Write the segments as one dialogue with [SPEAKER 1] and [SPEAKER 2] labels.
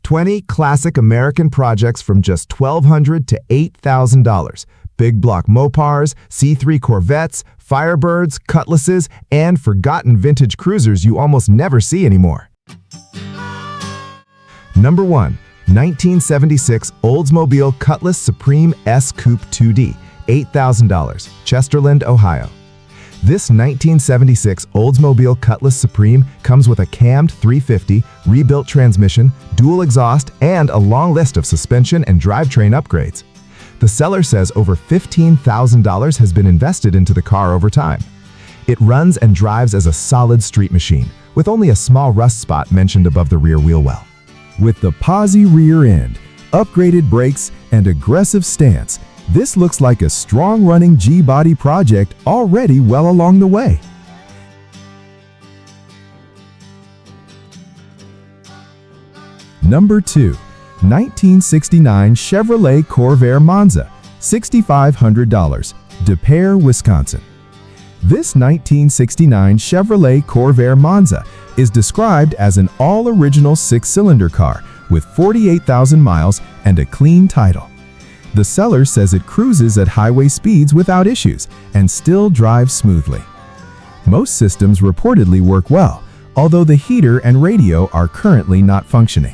[SPEAKER 1] 20 classic American projects from just $1,200 to $8,000. Big block Mopars, C3 Corvettes, Firebirds, Cutlasses, and forgotten vintage cruisers you almost never see anymore. Number 1. 1976 Oldsmobile Cutlass Supreme S Coupe 2D, $8,000, Chesterland, Ohio. This 1976 Oldsmobile Cutlass Supreme comes with a cammed 350, rebuilt transmission, dual exhaust, and a long list of suspension and drivetrain upgrades. The seller says over $15,000 has been invested into the car over time. It runs and drives as a solid street machine, with only a small rust spot mentioned above the rear wheel well. With the posi rear end, upgraded brakes, and aggressive stance, this looks like a strong-running G-body project already well along the way. Number 2. 1969 Chevrolet Corvair Monza, $6,500, De Pere, Wisconsin. This 1969 Chevrolet Corvair Monza is described as an all-original six-cylinder car with 48,000 miles and a clean title. The seller says it cruises at highway speeds without issues and still drives smoothly. Most systems reportedly work well, although the heater and radio are currently not functioning.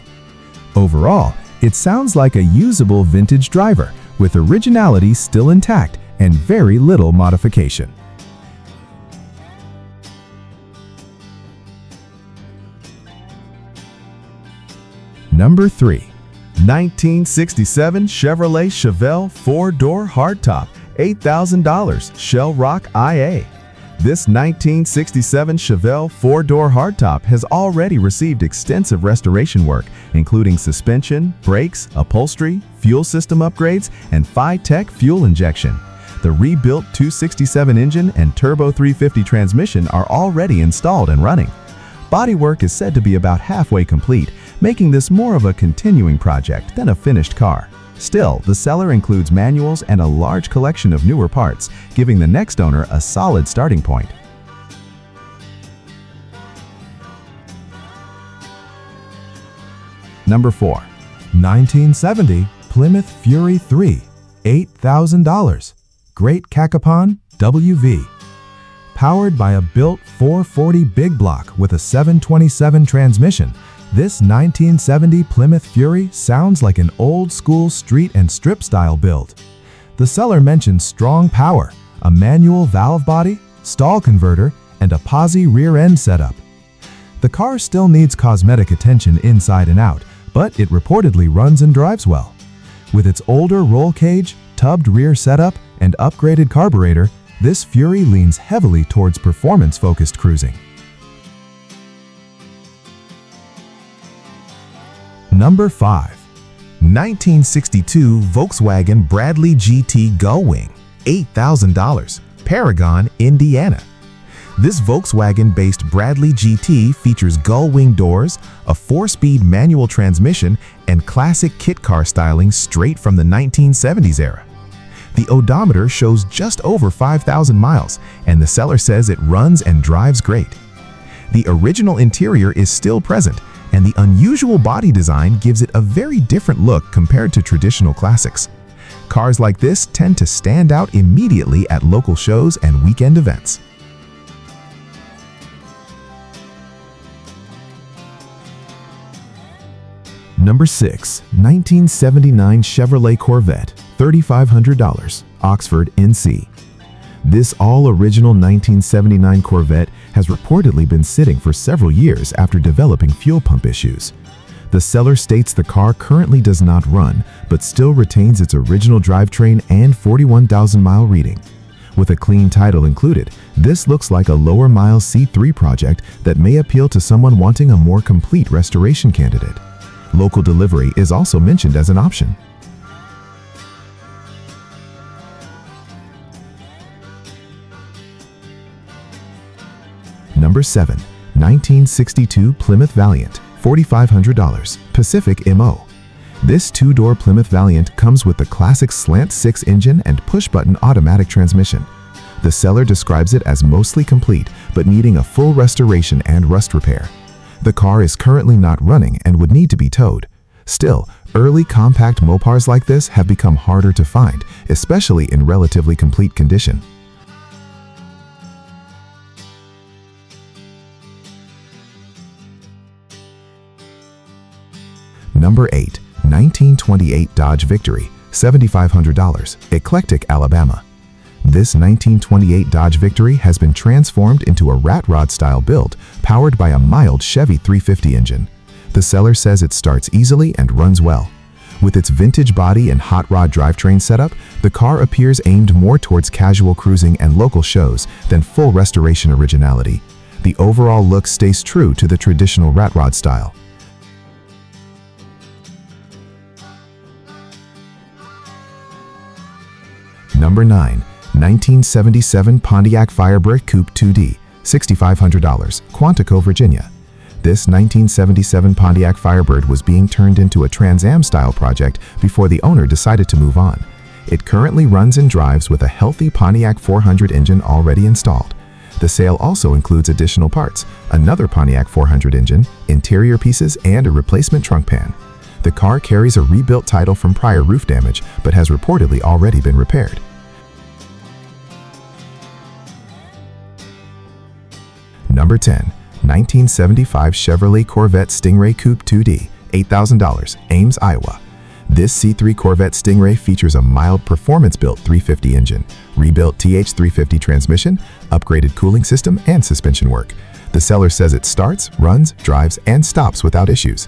[SPEAKER 1] Overall, it sounds like a usable vintage driver with originality still intact and very little modification. Number 3. 1967 Chevrolet Chevelle 4-door hardtop, $8,000, Shell Rock IA. This 1967 Chevelle 4-door hardtop has already received extensive restoration work, including suspension, brakes, upholstery, fuel system upgrades, and Fi-Tech fuel injection. The rebuilt 267 engine and turbo 350 transmission are already installed and running. Bodywork is said to be about halfway complete, making this more of a continuing project than a finished car. Still, the seller includes manuals and a large collection of newer parts, giving the next owner a solid starting point. Number 4. 1970 Plymouth Fury 3, $8,000, Great Cacapon, WV. Powered by a built 440 big block with a 727 transmission, this 1970 Plymouth Fury sounds like an old-school street and strip-style build. The seller mentions strong power, a manual valve body, stall converter, and a posi rear-end setup. The car still needs cosmetic attention inside and out, but it reportedly runs and drives well. With its older roll cage, tubbed rear setup, and upgraded carburetor, this Fury leans heavily towards performance-focused cruising. Number 5. 1962 Volkswagen Bradley GT Gullwing, $8,000, Paragon, Indiana. This Volkswagen-based Bradley GT features gull-wing doors, a 4-speed manual transmission, and classic kit car styling straight from the 1970s era. The odometer shows just over 5,000 miles, and the seller says it runs and drives great. The original interior is still present, and the unusual body design gives it a very different look compared to traditional classics. Cars like this tend to stand out immediately at local shows and weekend events. Number 6. 1979 Chevrolet Corvette, $3,500, Oxford, NC. This all-original 1979 Corvette has reportedly been sitting for several years after developing fuel pump issues. The seller states the car currently does not run, but still retains its original drivetrain and 41,000-mile reading. With a clean title included, this looks like a lower-mile C3 project that may appeal to someone wanting a more complete restoration candidate. Local delivery is also mentioned as an option. Number 7. 1962 Plymouth Valiant, $4,500, Pacific MO. This two-door Plymouth Valiant comes with the classic slant 6 engine and push-button automatic transmission. The seller describes it as mostly complete, but needing a full restoration and rust repair. The car is currently not running and would need to be towed. Still, early compact Mopars like this have become harder to find, especially in relatively complete condition. Number 8. 1928 Dodge Victory, $7,500, Eclectic, Alabama. This 1928 Dodge Victory has been transformed into a rat rod-style build, powered by a mild Chevy 350 engine. The seller says it starts easily and runs well. With its vintage body and hot rod drivetrain setup, the car appears aimed more towards casual cruising and local shows than full restoration originality. The overall look stays true to the traditional rat rod style. Number 9. 1977 Pontiac Firebird Coupe 2D, $6,500, Quantico, Virginia. This 1977 Pontiac Firebird was being turned into a Trans Am-style project before the owner decided to move on. It currently runs and drives with a healthy Pontiac 400 engine already installed. The sale also includes additional parts, another Pontiac 400 engine, interior pieces, and a replacement trunk pan. The car carries a rebuilt title from prior roof damage, but has reportedly already been repaired. Number 10. 1975 Chevrolet Corvette Stingray Coupe 2D, $8,000, Ames, Iowa. This C3 Corvette Stingray features a mild performance-built 350 engine, rebuilt TH350 transmission, upgraded cooling system, and suspension work. The seller says it starts, runs, drives, and stops without issues.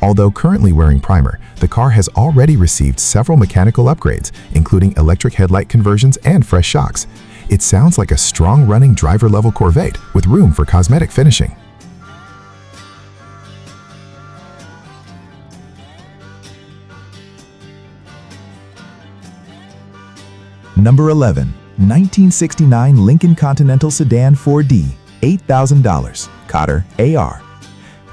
[SPEAKER 1] Although currently wearing primer, the car has already received several mechanical upgrades, including electric headlight conversions and fresh shocks. It sounds like a strong-running driver-level Corvette with room for cosmetic finishing.
[SPEAKER 2] Number 11. 1969 Lincoln Continental Sedan 4D, $8,000, Cotter, AR.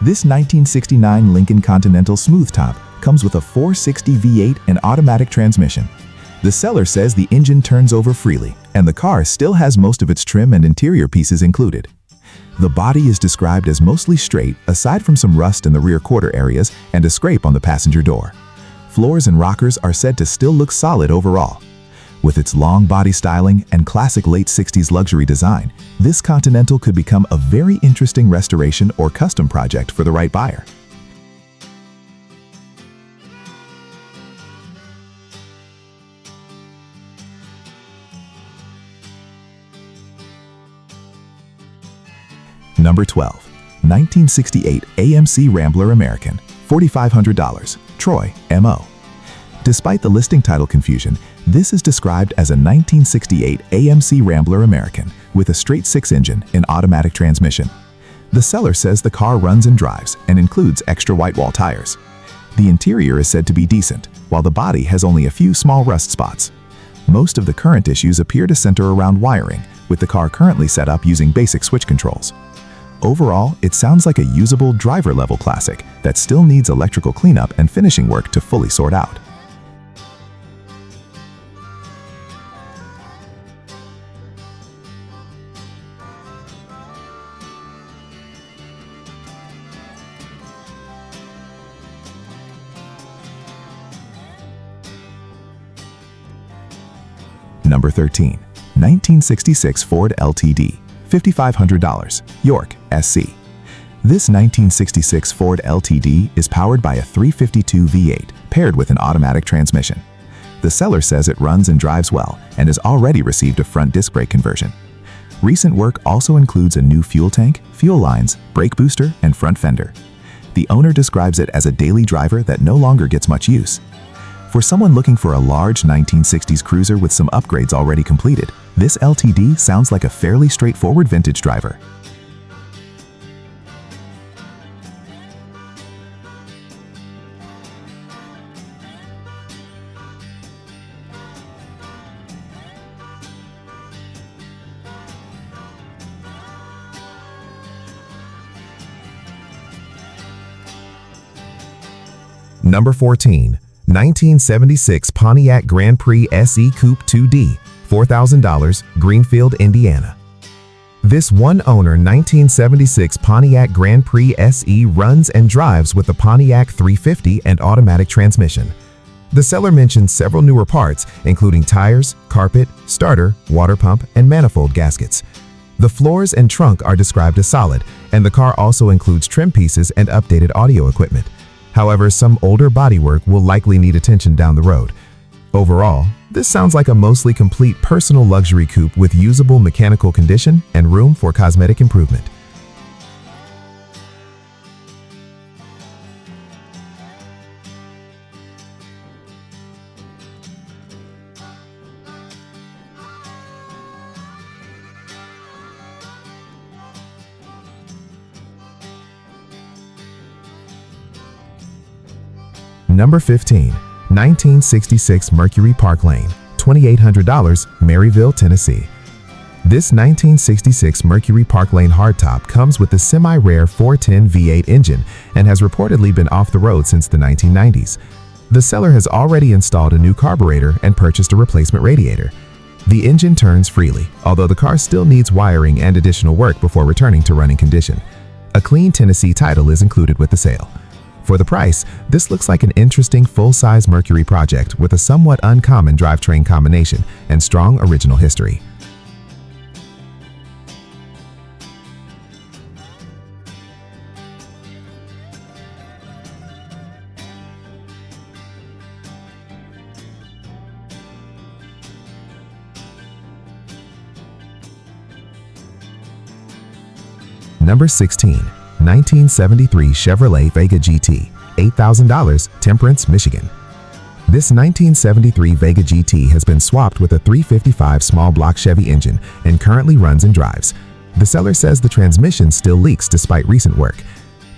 [SPEAKER 2] This 1969 Lincoln Continental Smooth Top comes with a 460 V8 and automatic transmission. The seller says the engine turns over freely, and the car still has most of its trim and interior pieces included. The body is described as mostly straight, aside from some rust in the rear quarter areas and a scrape on the passenger door. Floors and rockers are said to still look solid overall. With its long body styling and classic late 60s luxury design, this Continental could become a very interesting restoration or custom project for the right buyer. Number 12. 1968 AMC Rambler American, $4,500, Troy, MO. Despite the listing title confusion, this is described as a 1968 AMC Rambler American with a straight-six engine and automatic transmission. The seller says the car runs and drives and includes extra white wall tires. The interior is said to be decent, while the body has only a few small rust spots. Most of the current issues appear to center around wiring, with the car currently set up using basic switch controls. Overall, it sounds like a usable driver-level classic that still needs electrical cleanup and finishing work to fully sort out. Number 13. 1966 Ford LTD, $5,500, York, SC. This 1966 Ford LTD is powered by a 352 V8 paired with an automatic transmission. The seller says it runs and drives well and has already received a front disc brake conversion. Recent work also includes a new fuel tank, fuel lines, brake booster, and front fender. The owner describes it as a daily driver that no longer gets much use. For someone looking for a large 1960s cruiser with some upgrades already completed, this LTD sounds like a fairly straightforward vintage driver.
[SPEAKER 1] Number 14. 1976 Pontiac Grand Prix SE Coupe 2D, $4,000, Greenfield, Indiana. This one-owner 1976 Pontiac Grand Prix SE runs and drives with the Pontiac 350 and automatic transmission. The seller mentions several newer parts, including tires, carpet, starter, water pump, and manifold gaskets. The floors and trunk are described as solid, and the car also includes trim pieces and updated audio equipment. However, some older bodywork will likely need attention down the road. Overall, this sounds like a mostly complete personal luxury coupe with usable mechanical condition and room for cosmetic improvement. Number 15. 1966 Mercury Park Lane, $2,800, Maryville, Tennessee. This 1966 Mercury Park Lane hardtop comes with the semi-rare 410 V8 engine and has reportedly been off the road since the 1990s. The seller has already installed a new carburetor and purchased a replacement radiator. The engine turns freely, although the car still needs wiring and additional work before returning to running condition. A clean Tennessee title is included with the sale. For the price, this looks like an interesting full-size Mercury project with a somewhat uncommon drivetrain combination and strong original history. Number 16. 1973 Chevrolet Vega GT, $8,000, Temperance, Michigan. This 1973 Vega GT has been swapped with a 355 small block Chevy engine and currently runs and drives. The seller says the transmission still leaks despite recent work.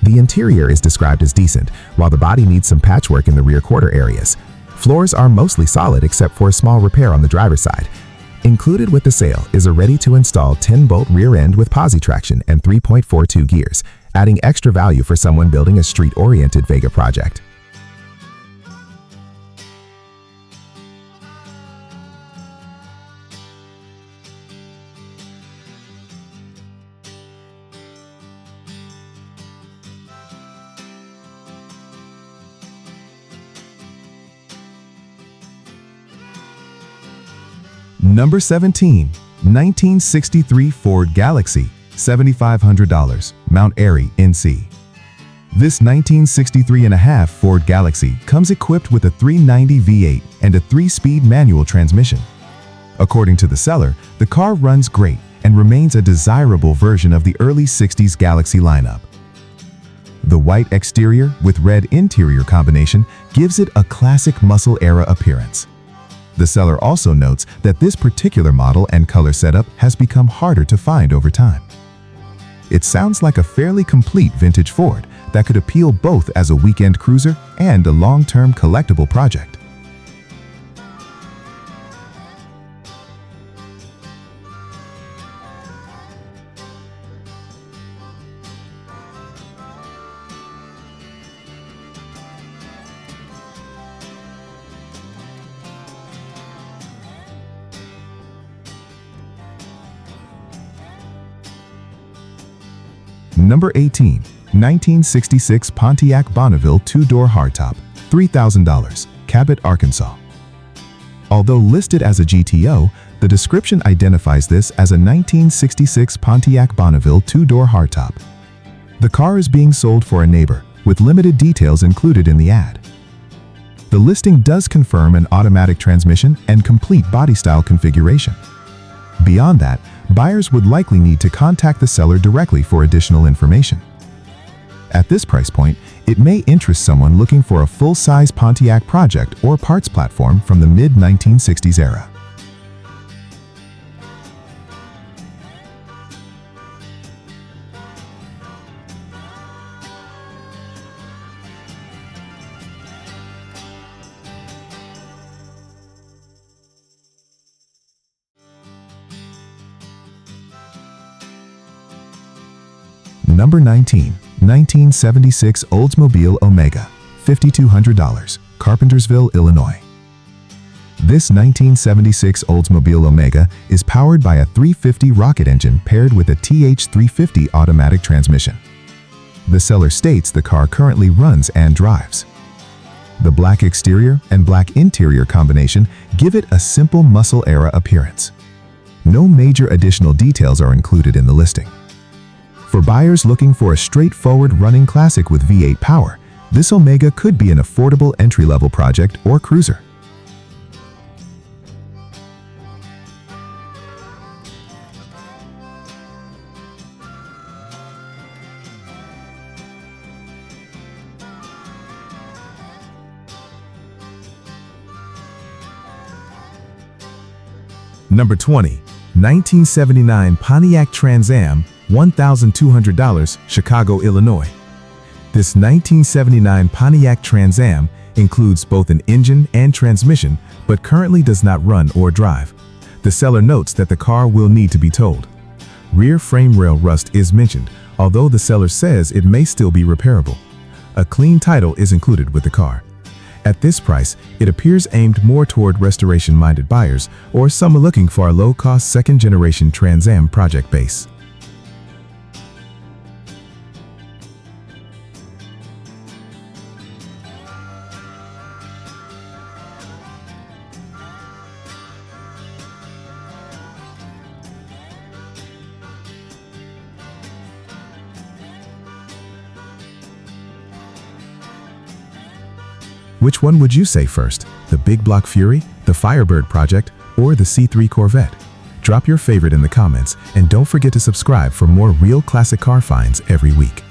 [SPEAKER 1] The interior is described as decent, while the body needs some patchwork in the rear quarter areas. Floors are mostly solid except for a small repair on the driver's side. Included with the sale is a ready-to-install 10-bolt rear end with posi traction and 3.42 gears, adding extra value for someone building a street-oriented Vega project.
[SPEAKER 2] Number 17. 1963 Ford Galaxy, $7,500, Mount Airy, NC. This 1963.5 Ford Galaxy comes equipped with a 390 V8 and a 3-speed manual transmission. According to the seller, the car runs great and remains a desirable version of the early 60s Galaxy lineup. The white exterior with red interior combination gives it a classic muscle-era appearance. The seller also notes that this particular model and color setup has become harder to find over time. It sounds like a fairly complete vintage Ford that could appeal both as a weekend cruiser and a long-term collectible project. Number 18. 1966 Pontiac Bonneville 2-door hardtop, $3,000, Cabot, Arkansas. Although listed as a GTO, the description identifies this as a 1966 Pontiac Bonneville 2-door hardtop. The car is being sold for a neighbor, with limited details included in the ad. The listing does confirm an automatic transmission and complete body style configuration. Beyond that, buyers would likely need to contact the seller directly for additional information. At this price point, it may interest someone looking for a full-size Pontiac project or parts platform from the mid-1960s era. Number 19. 1976 Oldsmobile Omega, $5,200, Carpentersville, Illinois. This 1976 Oldsmobile Omega is powered by a 350 rocket engine paired with a TH350 automatic transmission. The seller states the car currently runs and drives. The black exterior and black interior combination give it a simple muscle-era appearance. No major additional details are included in the listing. For buyers looking for a straightforward running classic with V8 power, this Omega could be an affordable entry-level project or cruiser.
[SPEAKER 1] Number 20, 1979 Pontiac Trans Am, $1,200, Chicago, Illinois. This 1979 Pontiac Trans Am includes both an engine and transmission, but currently does not run or drive. The seller notes that the car will need to be towed. Rear frame rail rust is mentioned, although the seller says it may still be repairable. A clean title is included with the car. At this price, it appears aimed more toward restoration-minded buyers or some looking for a low-cost second-generation Trans Am project base. Which one would you say first? The Big Block Fury, the Firebird project, or the C3 Corvette? Drop your favorite in the comments and don't forget to subscribe for more real classic car finds every week.